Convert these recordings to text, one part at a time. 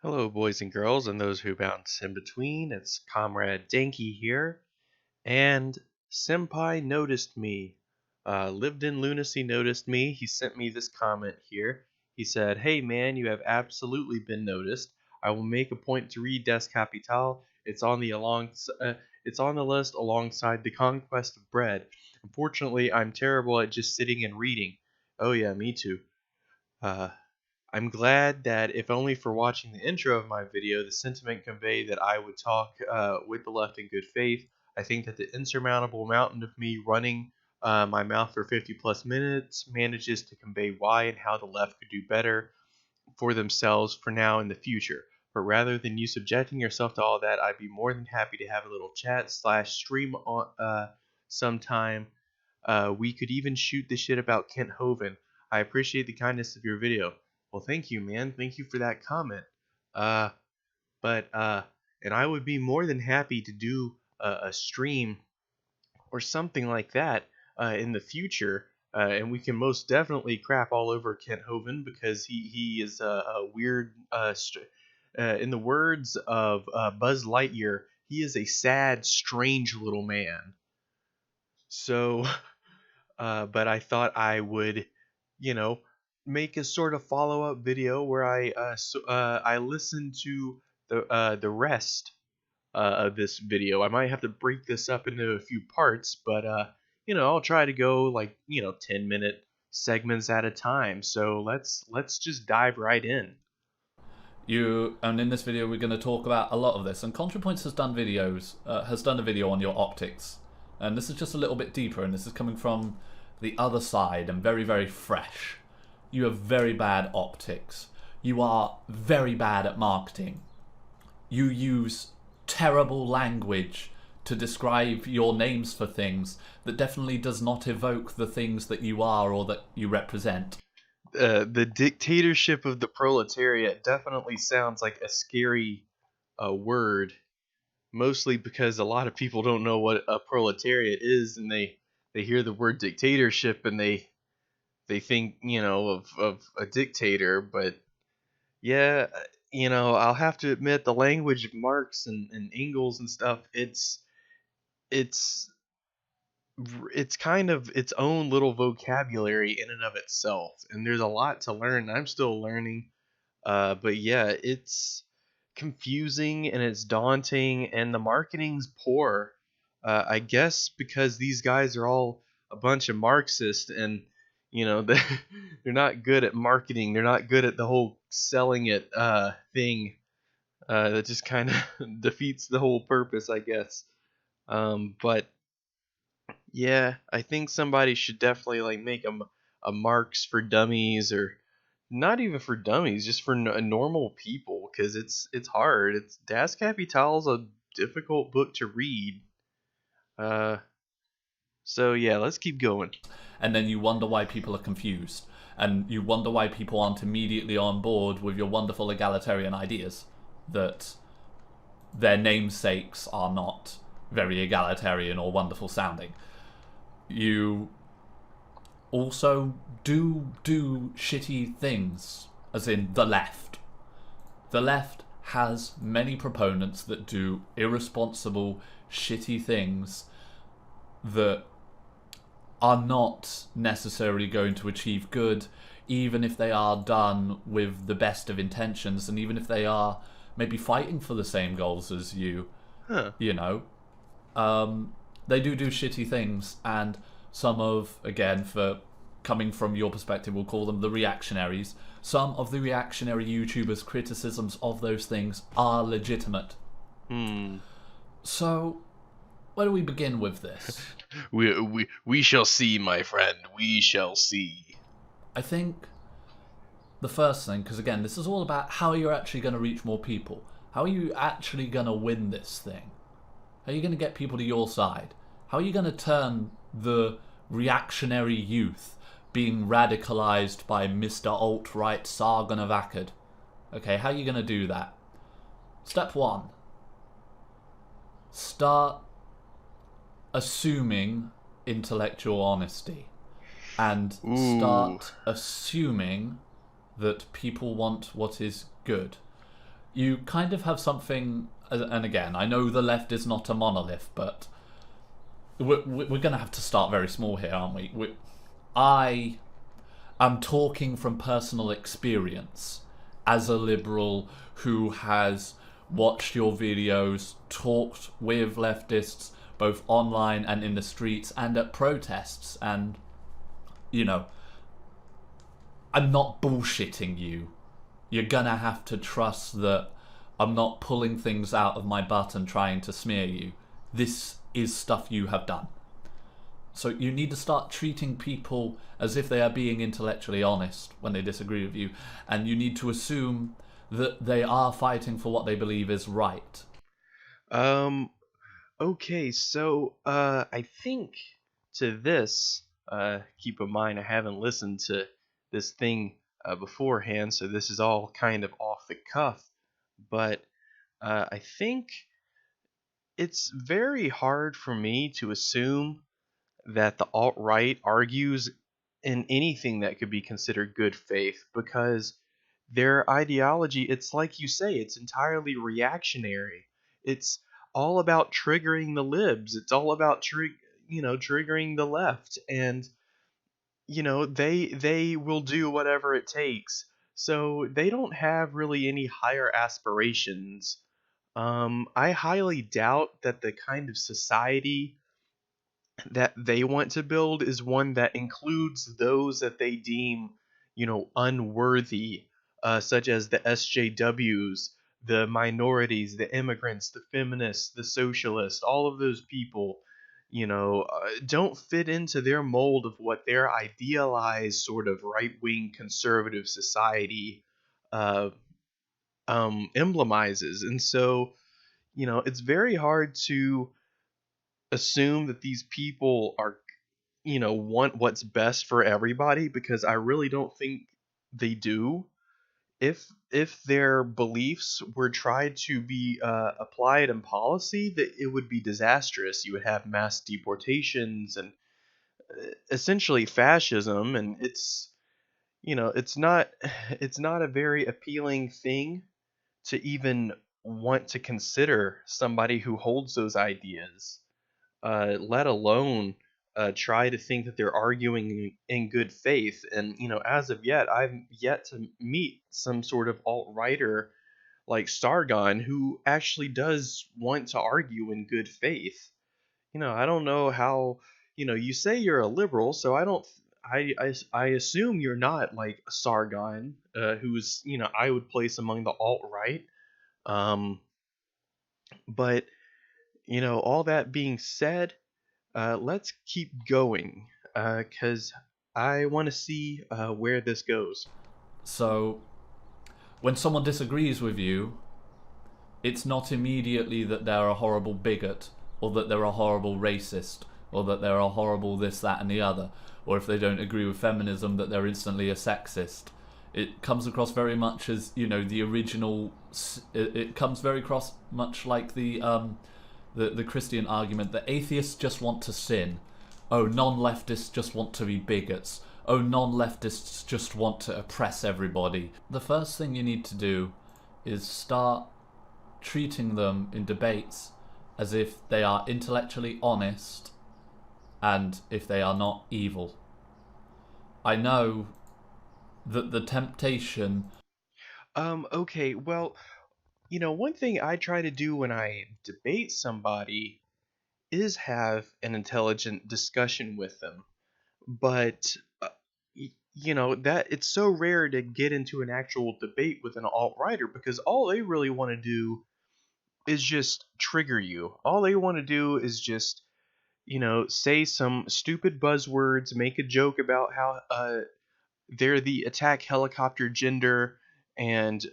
Hello, boys and girls, and those who bounce in between. It's Comrade Dankey here, and Senpai noticed me. Lived in Lunacy noticed me. He sent me this comment here. He said, "Hey man, you have absolutely been noticed. I will make a point to read Das Kapital. It's on the list alongside the Conquest of Bread. Unfortunately, I'm terrible at just sitting and reading. Oh yeah, me too. Uh, I'm glad that, if only for watching the intro of my video, the sentiment conveyed that I would talk with the left in good faith. I think that the insurmountable mountain of me running my mouth for 50 plus minutes manages to convey why and how the left could do better for themselves for now and the future. But rather than you subjecting yourself to all that, I'd be more than happy to have a little chat slash stream on sometime. We could even shoot the shit about Kent Hovind. I appreciate the kindness of your video." Well, thank you, man. Thank you for that comment. Uh, but and I would be more than happy to do a stream or something like that in the future. And we can most definitely crap all over Kent Hovind because he is a weird. In the words of Buzz Lightyear, he is a sad, strange little man. So, but I thought I would, you know, make a sort of follow-up video where I listen to the rest of this video. I might have to break this up into a few parts, but I'll try to go like 10-minute segments at a time. So let's just dive right in. And in this video we're going to talk about a lot of this. And ContraPoints has done a video on your optics, and this is just a little bit deeper. And this is coming from the other side and very, very fresh. You have very bad optics. You are very bad at marketing. You use terrible language to describe your names for things that definitely does not evoke the things that you are or that you represent. The dictatorship of the proletariat definitely sounds like a scary word, mostly because a lot of people don't know what a proletariat is, and they hear the word dictatorship and they think of a dictator. But yeah, I'll have to admit, the language of Marx and Engels and stuff, it's it's kind of its own little vocabulary in and of itself, and there's a lot to learn. I'm still learning, but yeah, it's confusing and it's daunting, and the marketing's poor. I guess because these guys are all a bunch of Marxists, and they they're not good at marketing. They're not good at the whole selling it thing. That just kind of defeats the whole purpose, I guess. But yeah, I think somebody should definitely like make a Marx for dummies, or not even for dummies, just for normal people, because it's hard. It's Das Kapital's a difficult book to read. Uh, so yeah, let's keep going. And then you wonder why people are confused, and you wonder why people aren't immediately on board with your wonderful egalitarian ideas, that their namesakes are not very egalitarian or wonderful sounding. You also do shitty things, as in the left. The left has many proponents that do irresponsible, shitty things that are not necessarily going to achieve good, even if they are done with the best of intentions, and even if they are maybe fighting for the same goals as you. Huh. They do shitty things, and some of, again, for coming from your perspective, we'll call them the reactionaries. Some of the reactionary YouTubers' criticisms of those things are legitimate. So, where do we begin with this? we shall see, my friend. We shall see. I think the first thing, because again, this is all about how you're actually going to reach more people. How are you actually going to win this thing? How are you going to get people to your side? How are you going to turn the reactionary youth being radicalized by Mr. Alt-Right Sargon of Akkad? Okay, how are you going to do that? Step one. Start assuming intellectual honesty. And start assuming that people want what is good. you kind of have something. And again, I know the left is not a monolith, but we're going to have to start very small here, aren't we? I am talking from personal experience as a liberal who has watched your videos, talked with leftists both online and in the streets and at protests, and you know, I'm not bullshitting you. You're gonna have to trust that I'm not pulling things out of my butt and trying to smear you. This is stuff you have done. So you need to start treating people as if they are being intellectually honest when they disagree with you, and you need to assume that they are fighting for what they believe is right. Um, okay, so I think to this, keep in mind I haven't listened to this thing beforehand, so this is all kind of off the cuff. But I think it's very hard for me to assume that the alt right argues in anything that could be considered good faith because their ideology, it's like you say, it's entirely reactionary. It's all about triggering the libs. It's all about triggering the left, and they will do whatever it takes. So they don't have really any higher aspirations. I highly doubt that the kind of society that they want to build is one that includes those that they deem, unworthy, such as the SJWs, the minorities, the immigrants, the feminists, the socialists. All of those people, don't fit into their mold of what their idealized sort of right-wing conservative society uh, emblemizes. And so, it's very hard to assume that these people are want what's best for everybody because I really don't think they do. If their beliefs were tried to be applied in policy, that it would be disastrous. You would have mass deportations and essentially fascism, and it's not it's not a very appealing thing to even want to consider somebody who holds those ideas, let alone try to think that they're arguing in good faith. And as of yet, I've yet to meet some sort of alt righter like Sargon who actually does want to argue in good faith. I don't know how. You say you're a liberal, so I don't. I assume you're not like Sargon, who's I would place among the alt right. Um, but all that being said, let's keep going because I want to see where this goes. So when someone disagrees with you, it's not immediately that they're a horrible bigot, or that they're a horrible racist, or that they're a horrible this, that, and the other, or if they don't agree with feminism, that they're instantly a sexist. It comes across very much as the original. It comes very across much like the Christian argument that atheists just want to sin. Oh, non-leftists just want to be bigots. Oh, non-leftists just want to oppress everybody. The first thing you need to do is start treating them in debates as if they are intellectually honest and if they are not evil. I know that the temptation. Okay, well, one thing I try to do when I debate somebody is have an intelligent discussion with them. But, that it's so rare to get into an actual debate with an alt-righter because all they really want to do is just trigger you. All they want to do is just say some stupid buzzwords, make a joke about how they're the attack helicopter gender, and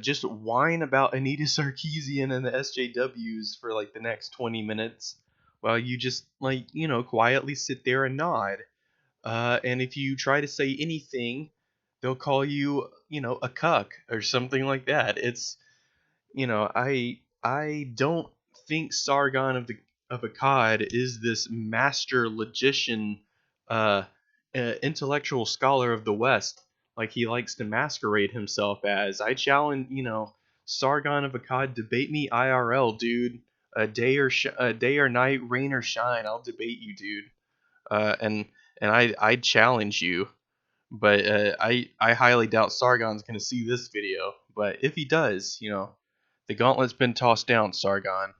just whine about Anita Sarkeesian and the SJWs for like the next 20 minutes while you just like, quietly sit there and nod. And if you try to say anything, they'll call you, a cuck or something like that. It's I don't think Sargon of Akkad is this master logician, uh, intellectual scholar of the West, like he likes to masquerade himself as. I challenge, Sargon of Akkad, debate me IRL, dude. A day or night, rain or shine, I'll debate you, dude. And I challenge you. But I highly doubt Sargon's gonna see this video. But if he does, the gauntlet's been tossed down, Sargon.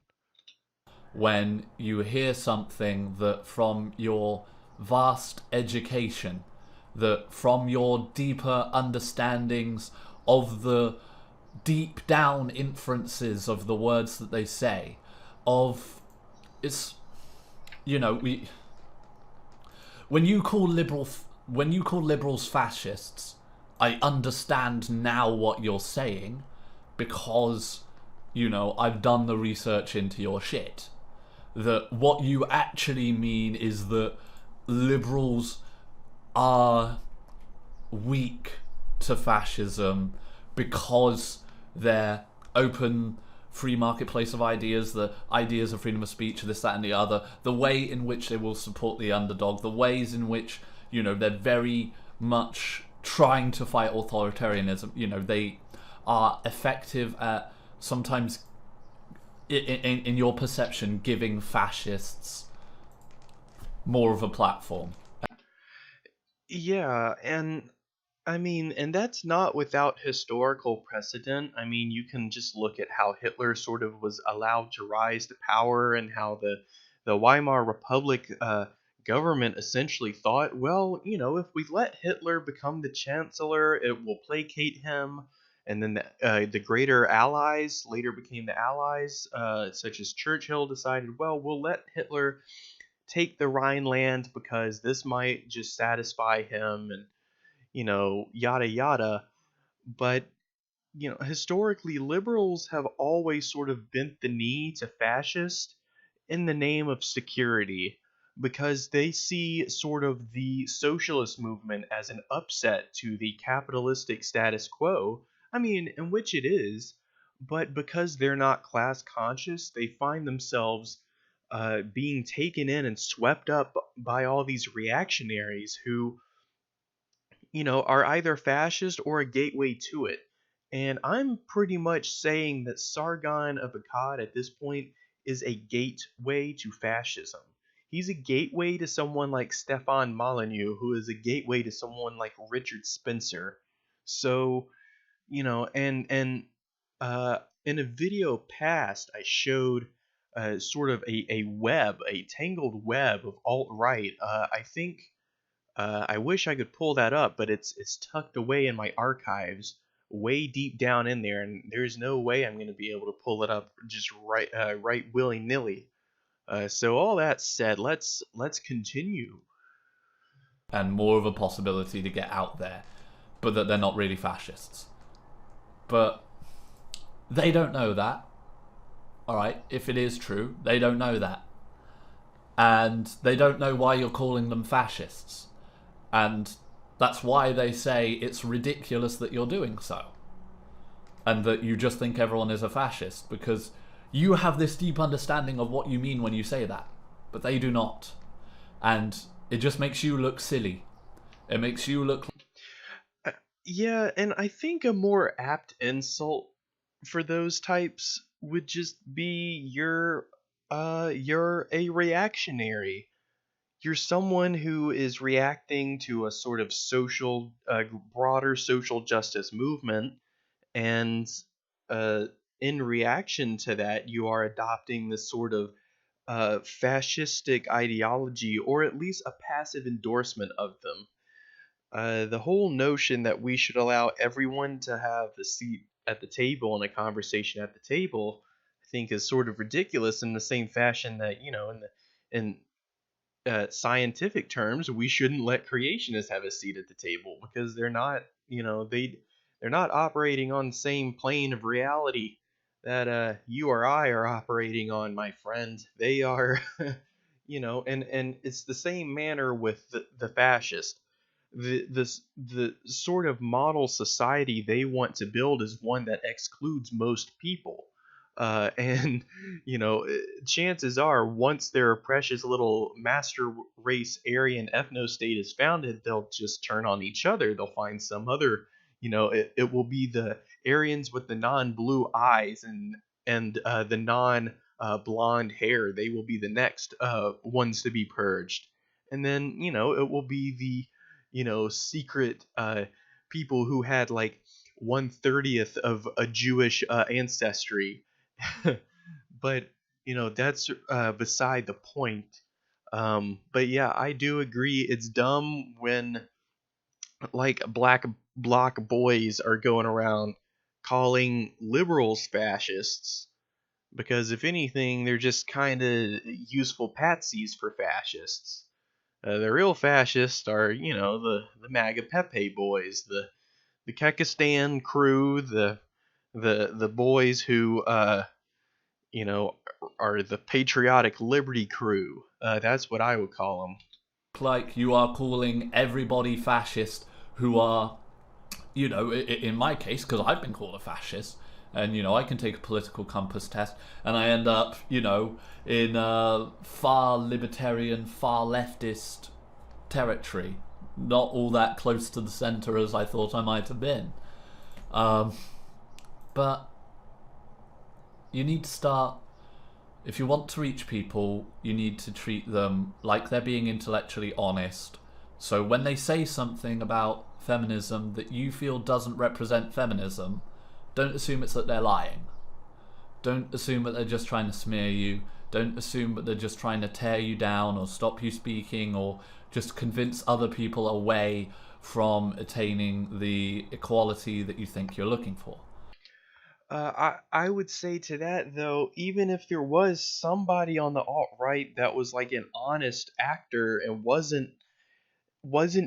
When you hear something that from your vast education, that from your deeper understandings of the deep down inferences of the words that they say, of it's we when you call liberals fascists, I understand now what you're saying because I've done the research into your shit. That what you actually mean is that liberals are weak to fascism because they're open free marketplace of ideas, the ideas of freedom of speech, this, that, and the other, the way in which they will support the underdog, the ways in which, they're very much trying to fight authoritarianism. They are effective at sometimes, in your perception, giving fascists more of a platform. Yeah, and and that's not without historical precedent. You can just look at how Hitler sort of was allowed to rise to power, and how the Weimar Republic government essentially thought, well, if we let Hitler become the chancellor, it will placate him. And then the greater allies later became the allies, such as Churchill decided, well, we'll let Hitler take the Rhineland because this might just satisfy him, and yada yada. But, historically, liberals have always sort of bent the knee to fascists in the name of security, because they see sort of the socialist movement as an upset to the capitalistic status quo. In which it is, but because they're not class conscious, they find themselves being taken in and swept up by all these reactionaries who are either fascist or a gateway to it. And I'm pretty much saying that Sargon of Akkad at this point is a gateway to fascism. He's a gateway to someone like Stefan Molyneux, who is a gateway to someone like Richard Spencer. So, in a video past, I showed sort of a web, a tangled web of alt right. I think I wish I could pull that up, but it's tucked away in my archives, way deep down in there, and there's no way I'm going to be able to pull it up just right willy nilly. So all that said, let's continue. And more of a possibility to get out there, but that they're not really fascists. But they don't know that. Alright, if it is true, they don't know that. And they don't know why you're calling them fascists. And that's why they say it's ridiculous that you're doing so. And that you just think everyone is a fascist, because you have this deep understanding of what you mean when you say that. But they do not. And it just makes you look silly. It makes you look... Yeah, and I think a more apt insult for those types would just be you're a reactionary. You're someone who is reacting to a sort of broader social justice movement, and uh, in reaction to that, you are adopting this sort of fascistic ideology, or at least a passive endorsement of them. The whole notion that we should allow everyone to have a seat at the table and a conversation at the table, I think, is sort of ridiculous, in the same fashion that, in scientific terms, we shouldn't let creationists have a seat at the table, because they're not, they're not operating on the same plane of reality that you or I are operating on, my friend. They are, and it's the same manner with the fascist. The sort of model society they want to build is one that excludes most people. And chances are, once their precious little master race Aryan ethno state is founded, they'll just turn on each other. They'll find some other, it will be the Aryans with the non-blue eyes and the non blonde hair. They will be the next ones to be purged. And then, it will be the, secret people who had like 1/30th of a Jewish ancestry. But, that's beside the point. But yeah, I do agree. It's dumb when like black bloc boys are going around calling liberals fascists, because if anything, they're just kind of useful patsies for fascists. The real fascists are, the MAGA Pepe boys, the Kekistan crew, the boys who, you know, are the patriotic liberty crew. That's what I would call them. Like you are calling everybody fascist who are, in my case, because I've been called a fascist, and I can take a political compass test, and I end up, in far libertarian, far leftist territory, not all that close to the center as I thought I might have been. But you need to start. If you want to reach people, you need to treat them like they're being intellectually honest. So when they say something about feminism that you feel doesn't represent feminism, don't assume it's that they're lying. Don't assume that they're just trying to smear you. Don't assume that they're just trying to tear you down or stop you speaking or just convince other people away from attaining the equality that you think you're looking for. I would say to that though, even if there was somebody on the alt right that was like an honest actor and wasn't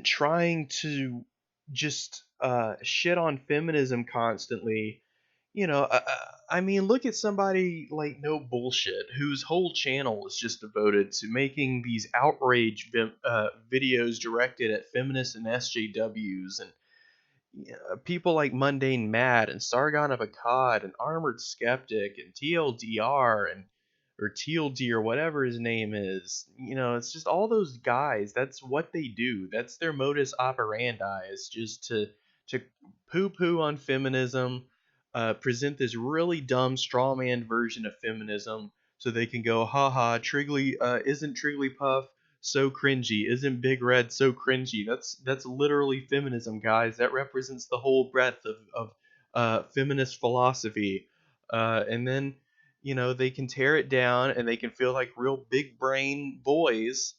trying to just shit on feminism constantly, I mean, look at somebody like No Bullshit, whose whole channel is just devoted to making these outrage videos directed at feminists and SJWs, and people like Mundane Mad and Sargon of Akkad and Armored Skeptic and TLDR and or TLD or whatever his name is. It's just all those guys. That's what they do. That's their modus operandi, is just to poo poo on feminism, present this really dumb straw man version of feminism, so they can go, haha, Triggly, isn't Trigglypuff so cringy? Isn't Big Red so cringy? That's literally feminism, guys. That represents the whole breadth of feminist philosophy. And then, they can tear it down and they can feel like real big brain boys.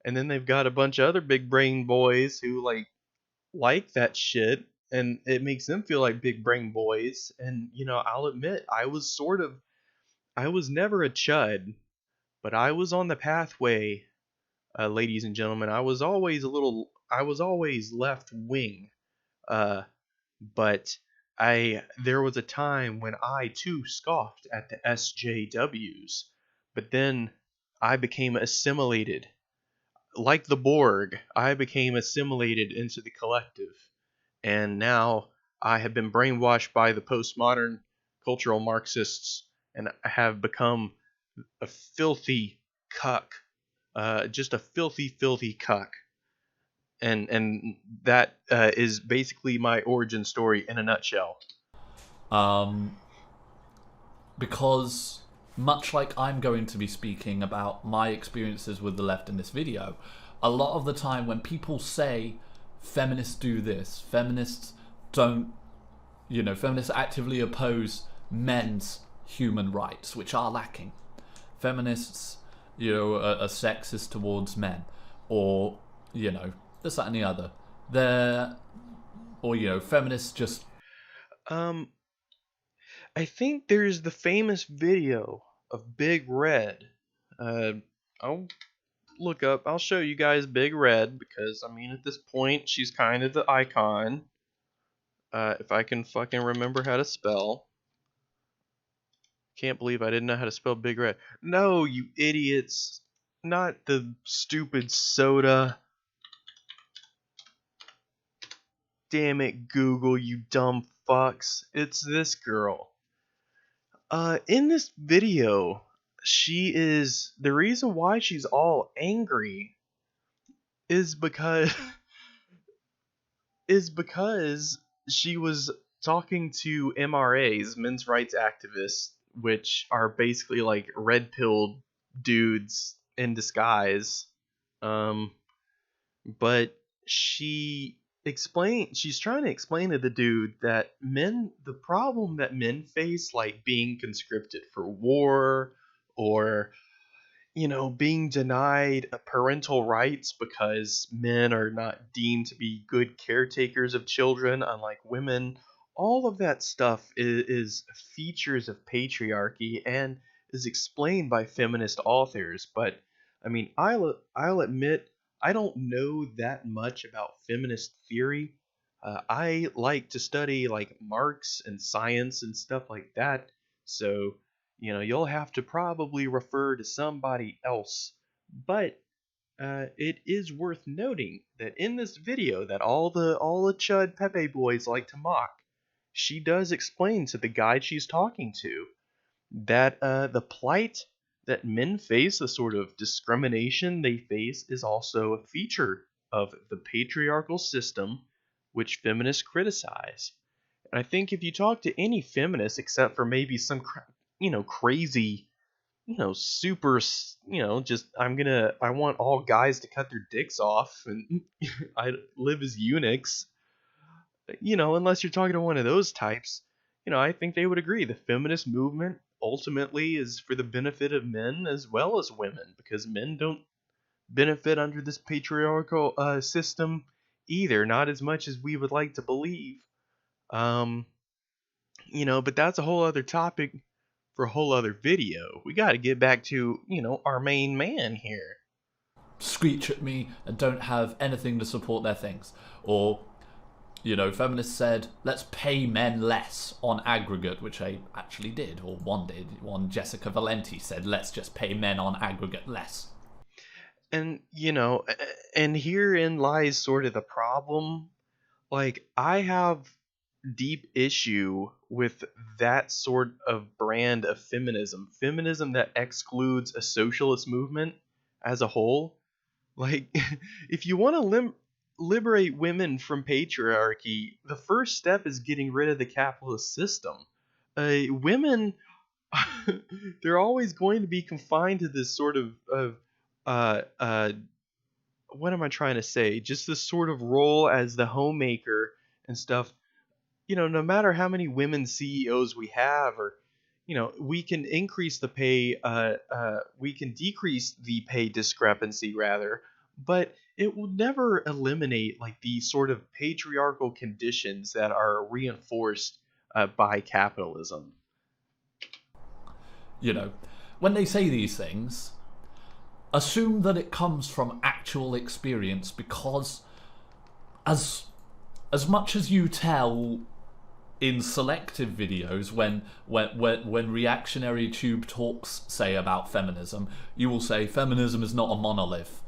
And then they've got a bunch of other big brain boys who like that shit, and it makes them feel like big brain boys. And I'll admit, I was never a chud, but I was on the pathway, ladies and gentlemen. I was always left wing, uh, but there was a time when I too scoffed at the SJWs, but then I became assimilated. Like the Borg, I became assimilated into the collective, and now I have been brainwashed by the postmodern cultural Marxists, and I have become a filthy cuck, just a filthy, filthy cuck. And that is basically my origin story in a nutshell. Um, because much like I'm going to be speaking about my experiences with the left in this video, a lot of the time when people say feminists do this, feminists don't, feminists actively oppose men's human rights, which are lacking. Feminists, are sexist towards men, or, this, that, and the other. Feminists just. Um, I think there's the famous video of Big Red. I'll I'll show you guys Big Red, because I mean, at this point, she's kind of the icon. If I can fucking remember how to spell. Can't believe I didn't know how to spell Big Red. No, you idiots. Not the stupid soda. Damn it, Google, you dumb fucks. It's this girl. In this video, she is the reason why she's all angry is because is because she was talking to MRAs, men's rights activists, which are basically like red pilled dudes in disguise. Um, but she's trying to explain to the dude that the problem that men face, like being conscripted for war, or being denied parental rights because men are not deemed to be good caretakers of children, unlike women. All of that stuff is features of patriarchy and is explained by feminist authors. But I mean, I'll admit I don't know that much about feminist theory. I like to study like Marx and science and stuff like that. So you'll have to probably refer to somebody else. But it is worth noting that in this video that all the Chud Pepe boys like to mock, she does explain to the guy she's talking to that the plight that men face, the sort of discrimination they face, is also a feature of the patriarchal system which feminists criticize. And I think if you talk to any feminist, except for maybe some crazy, super, just I want all guys to cut their dicks off and I live as eunuchs, unless you're talking to one of those types, I think they would agree the feminist movement ultimately is for the benefit of men as well as women, because men don't benefit under this patriarchal system either, not as much as we would like to believe. um but that's a whole other topic for a whole other video. We got to get back to, our main man here. Screech at me and don't have anything to support their things. Or, feminists said, let's pay men less on aggregate, which they actually did, or one did. One, Jessica Valenti, said, let's just pay men on aggregate less. And, and herein lies sort of the problem. Like, I have deep issue with that sort of brand of feminism that excludes a socialist movement as a whole. Like, if you want to liberate women from patriarchy, the first step is getting rid of the capitalist system. Women, they're always going to be confined to this sort of uh, uh, what am I trying to say? Just this sort of role as the homemaker and stuff. No matter how many women CEOs we have, or we can increase the pay, we can decrease the pay discrepancy rather, but it will never eliminate like the sort of patriarchal conditions that are reinforced by capitalism. You know, when they say these things, assume that it comes from actual experience, because as much as you tell in selective videos when reactionary tube talks say about feminism, you will say feminism is not a monolith,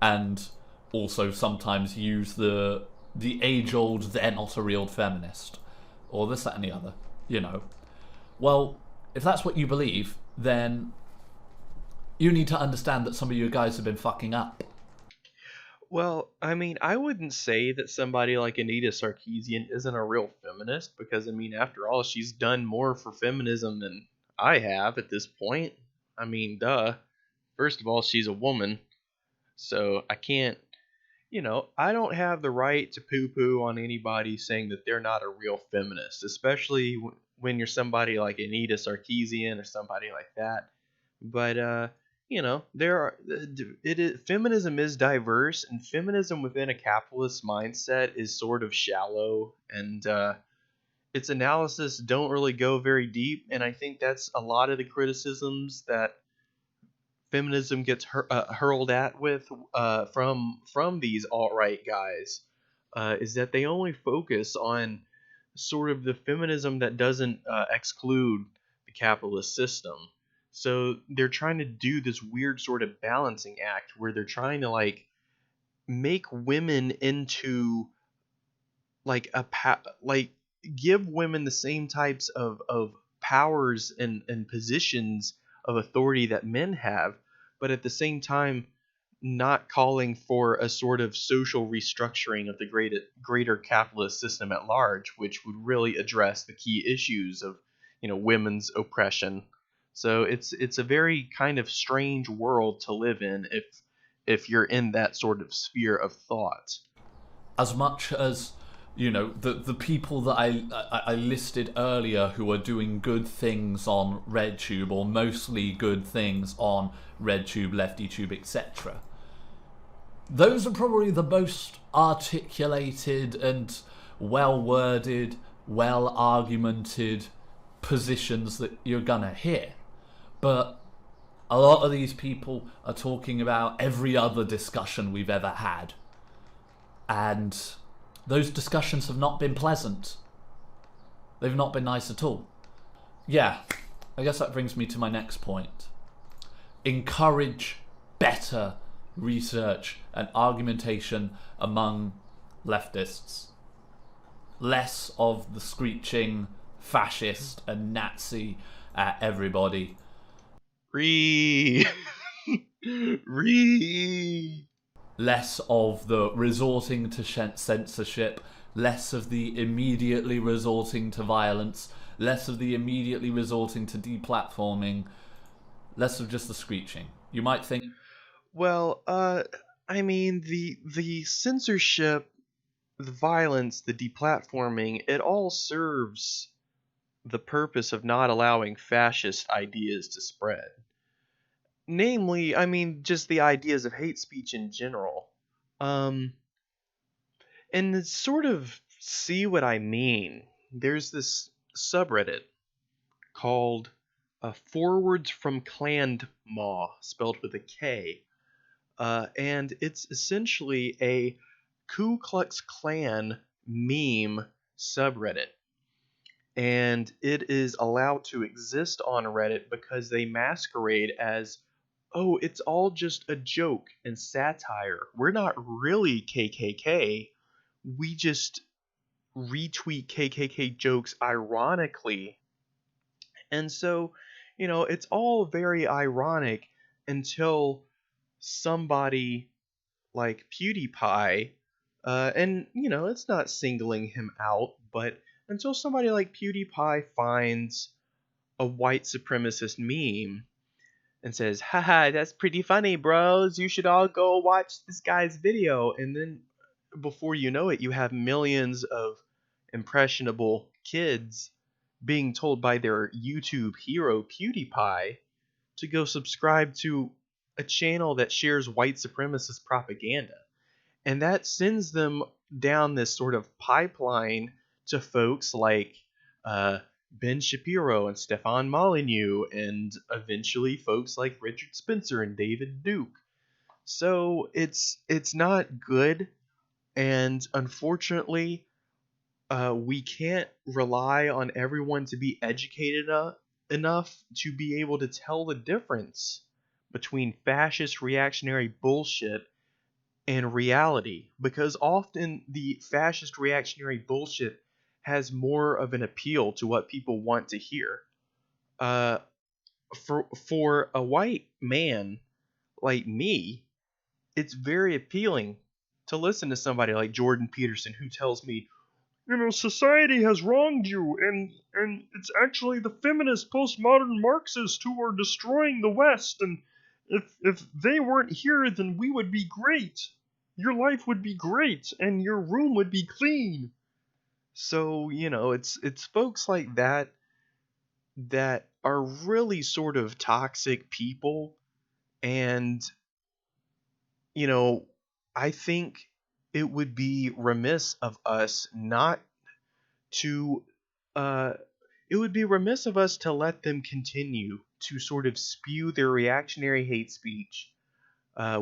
and also sometimes use the age-old "they're not a real feminist" or this, that, and the other. Well, if that's what you believe, then you need to understand that some of you guys have been fucking up. Well, I mean, I wouldn't say that somebody like Anita Sarkeesian isn't a real feminist, because, I mean, after all, she's done more for feminism than I have at this point. I mean, duh. First of all, she's a woman, so I can't, I don't have the right to poo poo on anybody saying that they're not a real feminist, especially when you're somebody like Anita Sarkeesian or somebody like that. But there are it is feminism is diverse, and feminism within a capitalist mindset is sort of shallow, and its analysis don't really go very deep. And I think that's a lot of the criticisms that feminism gets hurled at with from these alt right guys, is that they only focus on sort of the feminism that doesn't exclude the capitalist system. So they're trying to do this weird sort of balancing act where they're trying to like make women into like like give women the same types of powers and positions of authority that men have, but at the same time not calling for a sort of social restructuring of the greater capitalist system at large, which would really address the key issues of, women's oppression. So it's a very kind of strange world to live in if you're in that sort of sphere of thought. As much as the people that I listed earlier who are doing good things on RedTube, or mostly good things on RedTube, LeftyTube, etc. Those are probably the most articulated and well worded, well argumented positions that you're gonna hear. But a lot of these people are talking about every other discussion we've ever had. And those discussions have not been pleasant. They've not been nice at all. Yeah, I guess that brings me to my next point. Encourage better research and argumentation among leftists. Less of the screeching fascist and Nazi at everybody. Re Re Less of the resorting to censorship, less of the immediately resorting to violence, less of the immediately resorting to deplatforming, less of just the screeching. You might think, Well, I mean the censorship, the violence, the deplatforming, it all serves the purpose of not allowing fascist ideas to spread. Namely, I mean, just the ideas of hate speech in general. Um, and to sort of see what I mean, there's this subreddit called Forwards from Clan Maw, spelled with a K. And it's essentially a Ku Klux Klan meme subreddit. And it is allowed to exist on Reddit because they masquerade as, oh, it's all just a joke and satire. We're not really KKK. We just retweet KKK jokes ironically. And so, it's all very ironic until somebody like PewDiePie, and it's not singling him out, but until somebody like PewDiePie finds a white supremacist meme and says, haha, that's pretty funny, bros. You should all go watch this guy's video. And then before you know it, you have millions of impressionable kids being told by their YouTube hero PewDiePie to go subscribe to a channel that shares white supremacist propaganda. And that sends them down this sort of pipeline to folks like Ben Shapiro and Stefan Molyneux, and eventually folks like Richard Spencer and David Duke. So it's not good, and unfortunately, we can't rely on everyone to be educated enough to be able to tell the difference between fascist reactionary bullshit and reality, because often the fascist reactionary bullshit has more of an appeal to what people want to hear. Uh, for a white man like me, it's very appealing to listen to somebody like Jordan Peterson who tells me, society has wronged you, and it's actually the feminist postmodern Marxists who are destroying the West, and if they weren't here, then we would be great. Your life would be great, and your room would be clean. So, it's folks like that are really sort of toxic people, and you know, I think it would be remiss of us not to uh it would be remiss of us to let them continue to sort of spew their reactionary hate speech.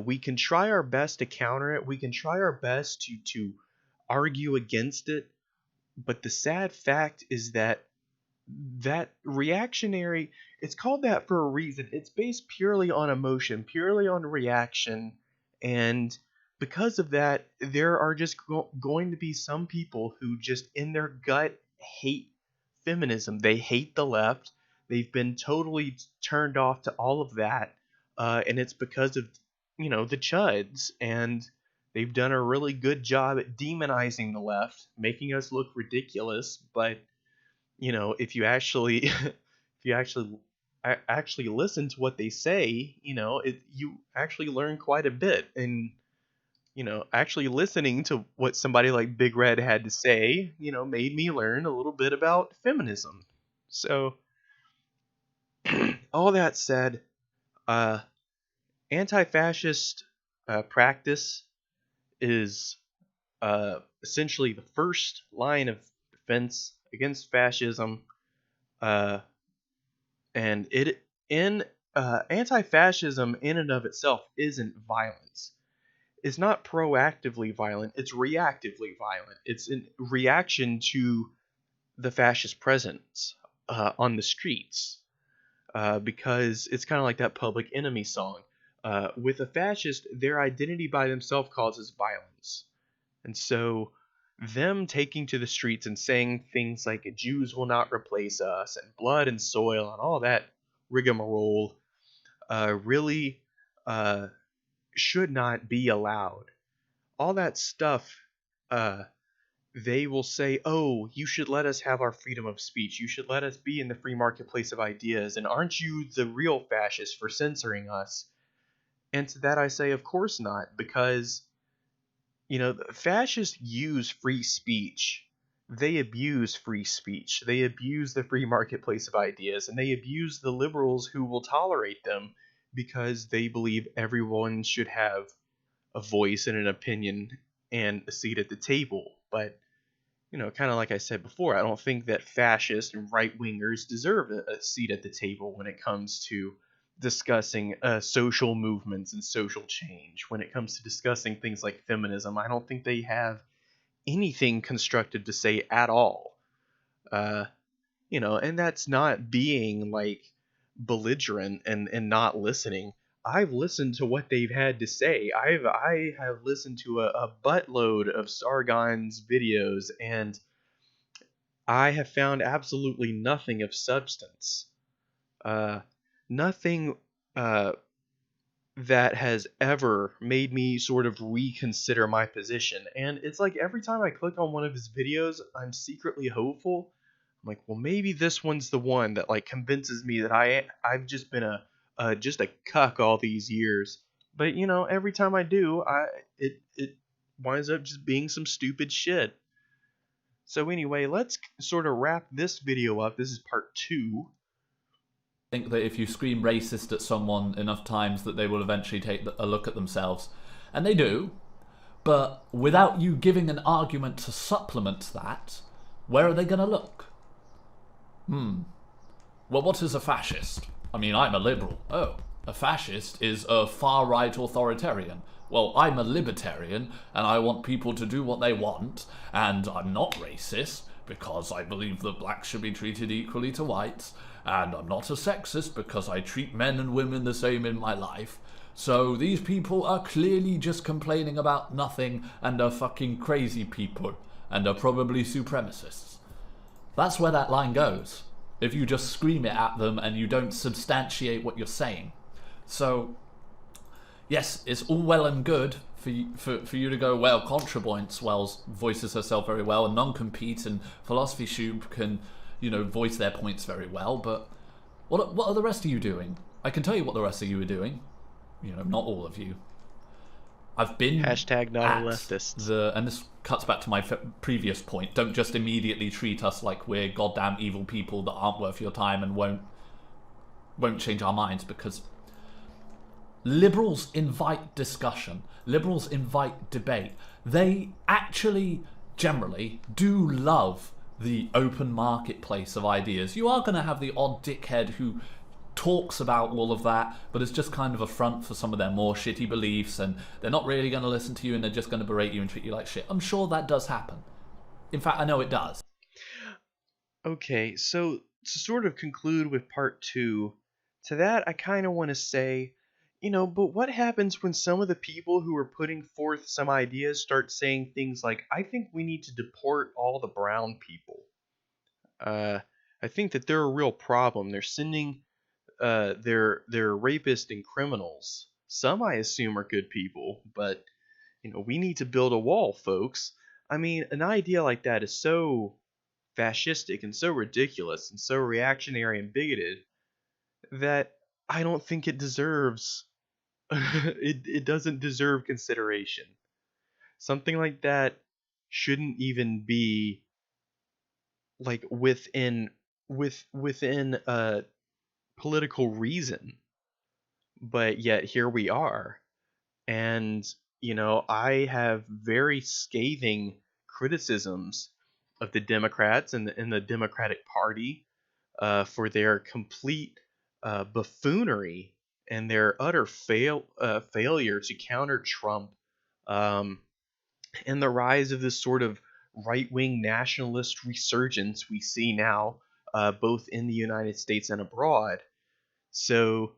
We can try our best to counter it. We can try our best to argue against it. But the sad fact is that reactionary, it's called that for a reason. It's based purely on emotion, purely on reaction, and because of that, there are just going to be some people who just in their gut hate feminism. They hate the left. They've been totally turned off to all of that, and it's because of the chuds, and they've done a really good job at demonizing the left, making us look ridiculous. But if you actually if you actually listen to what they say, you actually learn quite a bit. And actually listening to what somebody like Big Red had to say, made me learn a little bit about feminism. So all that said, uh, anti-fascist practice is essentially the first line of defense against fascism, uh, and it in anti-fascism in and of itself isn't violence. It's not proactively violent; it's reactively violent. It's in reaction to the fascist presence on the streets, because it's kind of like that Public Enemy song. With a fascist, their identity by themselves causes violence. And so, them taking to the streets and saying things like Jews will not replace us, and blood and soil, and all that rigmarole, really uh, should not be allowed. All that stuff, uh, they will say, oh, you should let us have our freedom of speech. You should let us be in the free marketplace of ideas. And aren't you the real fascist for censoring us? And to that I say, of course not, because fascists use free speech. They abuse free speech. They abuse the free marketplace of ideas, and they abuse the liberals who will tolerate them because they believe everyone should have a voice and an opinion and a seat at the table. But kind of like I said before, I don't think that fascists and right wingers deserve a seat at the table when it comes to discussing social movements and social change. When it comes to discussing things like feminism, I don't think they have anything constructive to say at all. Uh, and that's not being like belligerent and not listening. I've listened to what they've had to say. I have listened to a buttload of Sargon's videos, and I have found absolutely nothing of substance. Uh, Nothing uh, that has ever made me sort of reconsider my position. And it's like every time I click on one of his videos, I'm secretly hopeful. I'm like, well, maybe this one's the one that like convinces me that I've just been just a cuck all these years. But every time I do, it winds up just being some stupid shit. So anyway, let's sort of wrap this video up. This is part 2. Think that if you scream racist at someone enough times that they will eventually take a look at themselves. And they do, but without you giving an argument to supplement that, where are they going to look? Well, what is a fascist? I mean, I'm a liberal. Oh, a fascist is a far-right authoritarian. Well, I'm a libertarian, and I want people to do what they want, and I'm not racist, because I believe that blacks should be treated equally to whites, and I'm not a sexist because I treat men and women the same in my life. So these people are clearly just complaining about nothing and are fucking crazy people, and are probably supremacists. That's where that line goes, if you just scream it at them and you don't substantiate what you're saying. So, yes, it's all well and good for you to go, well, ContraPoints voices herself very well, and Non-Compete and Philosophy Shub can, voice their points very well, but what are the rest of you doing? I can tell you what the rest of you are doing. Not all of you. I've been Hashtag not at a leftist. and this cuts back to my previous point. Don't just immediately treat us like we're goddamn evil people that aren't worth your time and won't change our minds, because liberals invite discussion. Liberals invite debate. They actually generally do love the open marketplace of ideas. You are going to have the odd dickhead who talks about all of that, but it's just kind of a front for some of their more shitty beliefs, and they're not really going to listen to you, and they're just going to berate you and treat you like shit. I'm sure that does happen. In fact, I know it does. Okay, so to sort of conclude with part 2, to that I kind of want to say, but what happens when some of the people who are putting forth some ideas start saying things like, I think we need to deport all the brown people? I think that they're a real problem. They're sending their rapists and criminals some I assume are good people, but we need to build a wall, folks. I mean, an idea like that is so fascistic and so ridiculous and so reactionary and bigoted that I don't think it deserves it doesn't deserve consideration. Something like that shouldn't even be like within political reason, but yet here we are. And I have very scathing criticisms of the Democrats and the Democratic Party for their complete buffoonery and their utter failure to counter Trump, um, and the rise of this sort of right wing nationalist resurgence we see now, both in the United States and abroad. So,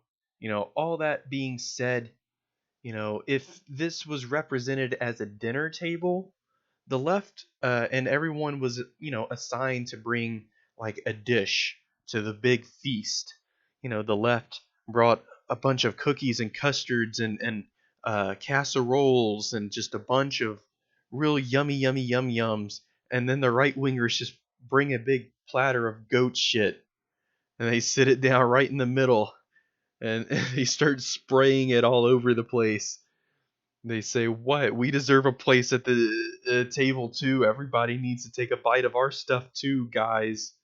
all that being said, if this was represented as a dinner table, the left and everyone was, assigned to bring like a dish to the big feast. The left brought a bunch of cookies and custards and casseroles and just a bunch of real yummy, yummy, yum yums. And then the right wingers just bring a big platter of goat shit and they sit it down right in the middle and they start spraying it all over the place. They say, "What? We deserve a place at the table too. Everybody needs to take a bite of our stuff too, guys.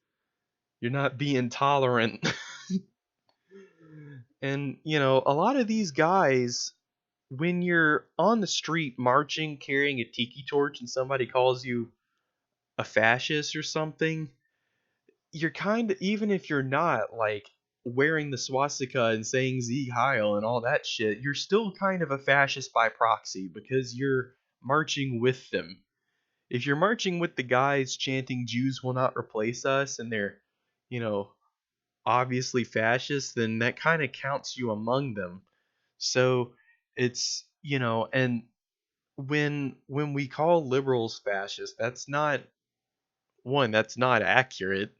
You're not being tolerant." And a lot of these guys, when you're on the street marching, carrying a tiki torch, and somebody calls you a fascist or something, you're kind of, even if you're not like wearing the swastika and saying Sieg Heil and all that shit, you're still kind of a fascist by proxy because you're marching with them. If you're marching with the guys chanting Jews will not replace us and they're, you know, obviously fascist, then that kind of counts you among them. So it's, and when we call liberals fascist, that's not accurate.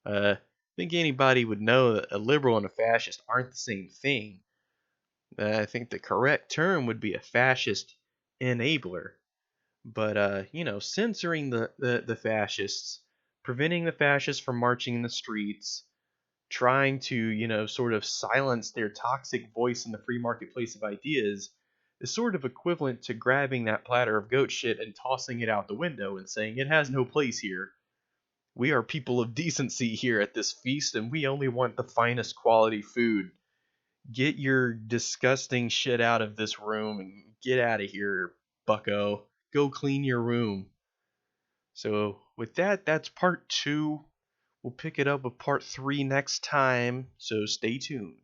I think anybody would know that a liberal and a fascist aren't the same thing. I think the correct term would be a fascist enabler. But censoring the fascists, preventing the fascists from marching in the streets, trying to sort of silence their toxic voice in the free marketplace of ideas is sort of equivalent to grabbing that platter of goat shit and tossing it out the window and saying it has no place here. We are people of decency here at this feast, and we only want the finest quality food. Get your disgusting shit out of this room and get out of here, bucko. Go clean your room. So, with that, that's part two. We'll pick it up with part three next time, so stay tuned.